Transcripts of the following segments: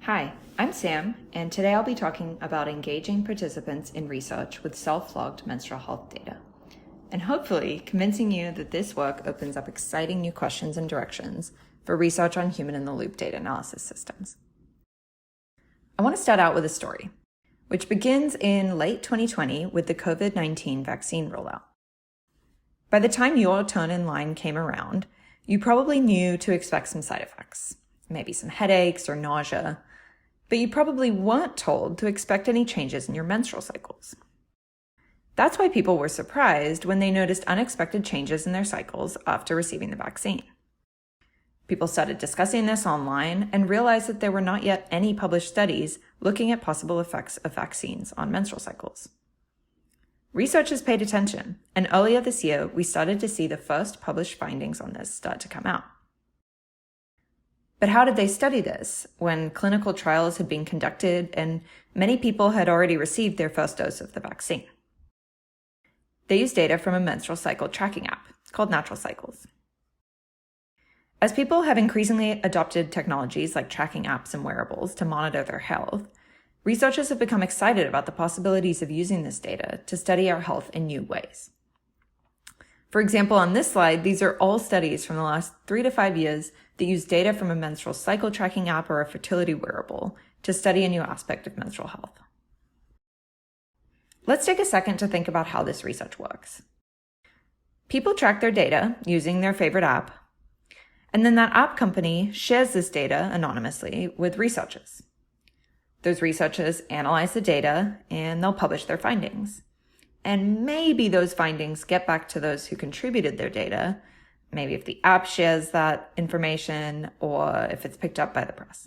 Hi, I'm Sam, and today I'll be talking about engaging participants in research with self-logged menstrual health data, and hopefully convincing you that this work opens up exciting new questions and directions for research on human-in-the-loop data analysis systems. I want to start out with a story, which begins in late 2020 with the COVID-19 vaccine rollout. By the time your turn in line came around, you probably knew to expect some side effects, maybe some headaches or nausea, but you probably weren't told to expect any changes in your menstrual cycles. That's why people were surprised when they noticed unexpected changes in their cycles after receiving the vaccine. People started discussing this online and realized that there were not yet any published studies looking at possible effects of vaccines on menstrual cycles. Researchers paid attention, and earlier this year, we started to see the first published findings on this start to come out. But how did they study this when clinical trials had been conducted and many people had already received their first dose of the vaccine? They used data from a menstrual cycle tracking app called Natural Cycles. As people have increasingly adopted technologies like tracking apps and wearables to monitor their health, researchers have become excited about the possibilities of using this data to study our health in new ways. For example, on this slide, these are all studies from the last 3 to 5 years that use data from a menstrual cycle tracking app or a fertility wearable to study a new aspect of menstrual health. Let's take a second to think about how this research works. People track their data using their favorite app, and then that app company shares this data anonymously with researchers. Those researchers analyze the data and they'll publish their findings. And maybe those findings get back to those who contributed their data, maybe if the app shares that information or if it's picked up by the press.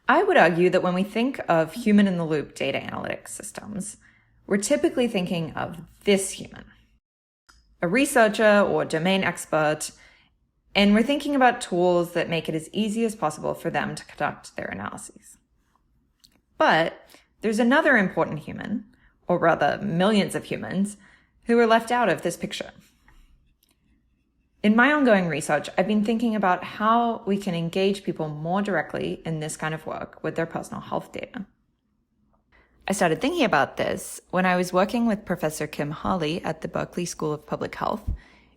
I would argue that when we think of human-in-the-loop data analytics systems, we're typically thinking of this human, a researcher or domain expert, and we're thinking about tools that make it as easy as possible for them to conduct their analyses. But there's another important human, or rather millions of humans, who are left out of this picture. In my ongoing research, I've been thinking about how we can engage people more directly in this kind of work with their personal health data. I started thinking about this when I was working with Professor Kim Hawley at the Berkeley School of Public Health,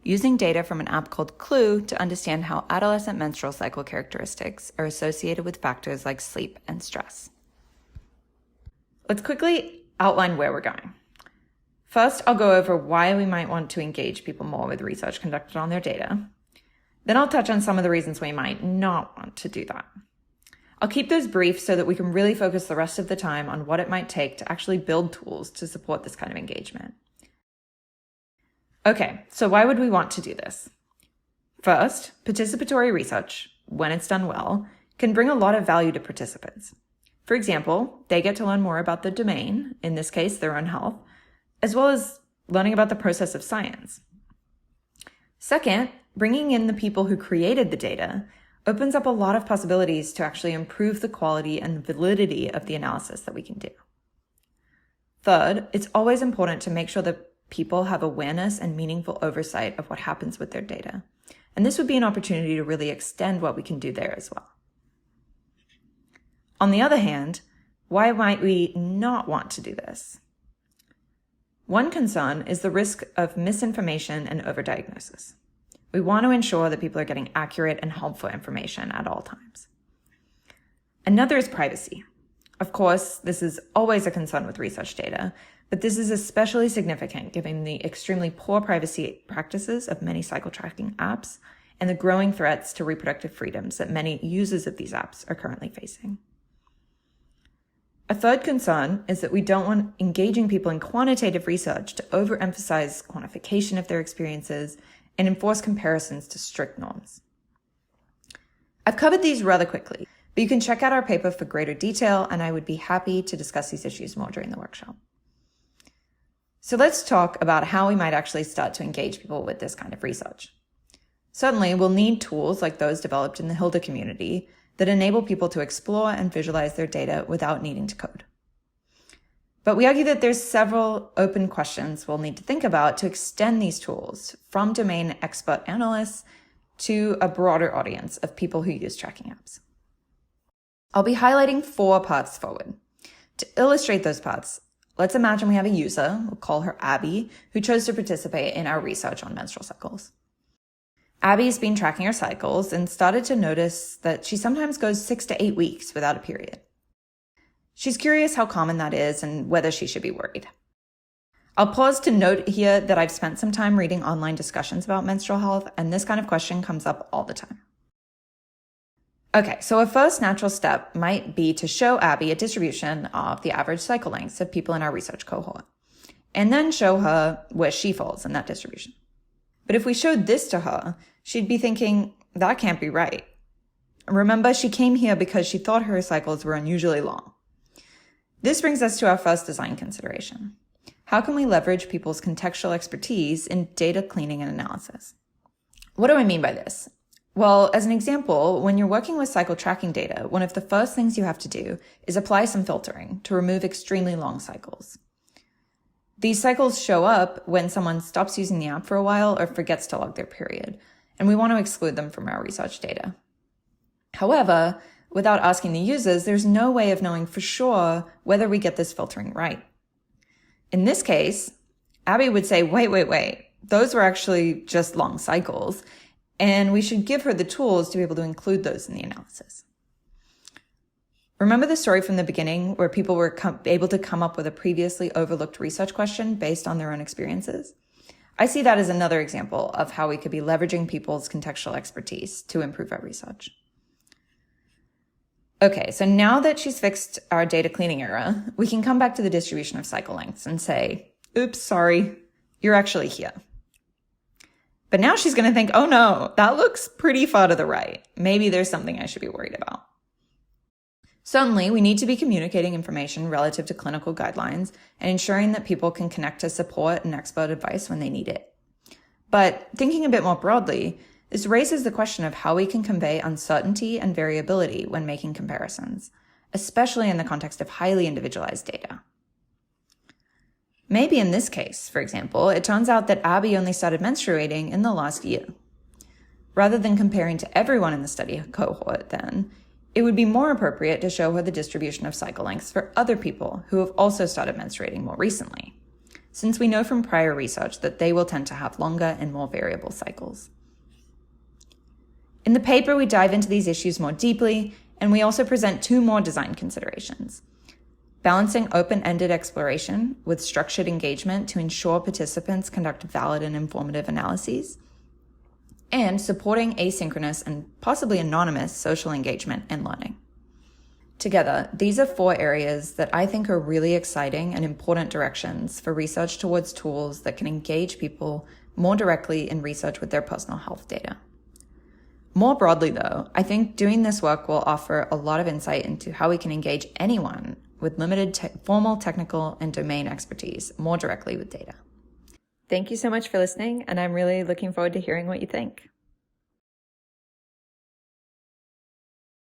using data from an app called Clue to understand how adolescent menstrual cycle characteristics are associated with factors like sleep and stress. Let's quickly outline where we're going. First, I'll go over why we might want to engage people more with research conducted on their data. Then I'll touch on some of the reasons we might not want to do that. I'll keep those brief so that we can really focus the rest of the time on what it might take to actually build tools to support this kind of engagement. Okay, so why would we want to do this? First, participatory research, when it's done well, can bring a lot of value to participants. For example, they get to learn more about the domain, in this case, their own health, as well as learning about the process of science. Second, bringing in the people who created the data opens up a lot of possibilities to actually improve the quality and validity of the analysis that we can do. Third, it's always important to make sure that people have awareness and meaningful oversight of what happens with their data. And this would be an opportunity to really extend what we can do there as well. On the other hand, why might we not want to do this? One concern is the risk of misinformation and overdiagnosis. We want to ensure that people are getting accurate and helpful information at all times. Another is privacy. Of course, this is always a concern with research data, but this is especially significant given the extremely poor privacy practices of many cycle tracking apps and the growing threats to reproductive freedoms that many users of these apps are currently facing. A third concern is that we don't want engaging people in quantitative research to overemphasize quantification of their experiences and enforce comparisons to strict norms. I've covered these rather quickly, but you can check out our paper for greater detail, and I would be happy to discuss these issues more during the workshop. So let's talk about how we might actually start to engage people with this kind of research. Certainly, we'll need tools like those developed in the Hilda community that enable people to explore and visualize their data without needing to code. But we argue that there's several open questions we'll need to think about to extend these tools from domain expert analysts to a broader audience of people who use tracking apps. I'll be highlighting 4 paths forward. To illustrate those paths, let's imagine we have a user, we'll call her Abby, who chose to participate in our research on menstrual cycles. Abby's been tracking her cycles and started to notice that she sometimes goes 6 to 8 weeks without a period. She's curious how common that is and whether she should be worried. I'll pause to note here that I've spent some time reading online discussions about menstrual health, and this kind of question comes up all the time. Okay, so a first natural step might be to show Abby a distribution of the average cycle lengths of people in our research cohort, and then show her where she falls in that distribution. But if we showed this to her, she'd be thinking, that can't be right. Remember, she came here because she thought her cycles were unusually long. This brings us to our first design consideration. How can we leverage people's contextual expertise in data cleaning and analysis? What do I mean by this? Well, as an example, when you're working with cycle tracking data, one of the first things you have to do is apply some filtering to remove extremely long cycles. These cycles show up when someone stops using the app for a while or forgets to log their period, and we want to exclude them from our research data. However, without asking the users, there's no way of knowing for sure whether we get this filtering right. In this case, Abby would say, wait, those were actually just long cycles, and we should give her the tools to be able to include those in the analysis. Remember the story from the beginning where people were able to come up with a previously overlooked research question based on their own experiences? I see that as another example of how we could be leveraging people's contextual expertise to improve our research. Okay, so now that she's fixed our data cleaning error, we can come back to the distribution of cycle lengths and say, oops, sorry, you're actually here. But now she's going to think, oh no, that looks pretty far to the right. Maybe there's something I should be worried about. Certainly, we need to be communicating information relative to clinical guidelines and ensuring that people can connect to support and expert advice when they need it. But thinking a bit more broadly, this raises the question of how we can convey uncertainty and variability when making comparisons, especially in the context of highly individualized data. Maybe in this case, for example, it turns out that Abby only started menstruating in the last year. Rather than comparing to everyone in the study cohort, then, it would be more appropriate to show her the distribution of cycle lengths for other people who have also started menstruating more recently, since we know from prior research that they will tend to have longer and more variable cycles. In the paper, we dive into these issues more deeply, and we also present 2 more design considerations: balancing open-ended exploration with structured engagement to ensure participants conduct valid and informative analyses, and supporting asynchronous and possibly anonymous social engagement and learning. Together, these are 4 areas that I think are really exciting and important directions for research towards tools that can engage people more directly in research with their personal health data. More broadly, though, I think doing this work will offer a lot of insight into how we can engage anyone with limited formal technical and domain expertise more directly with data. Thank you so much for listening, and I'm really looking forward to hearing what you think.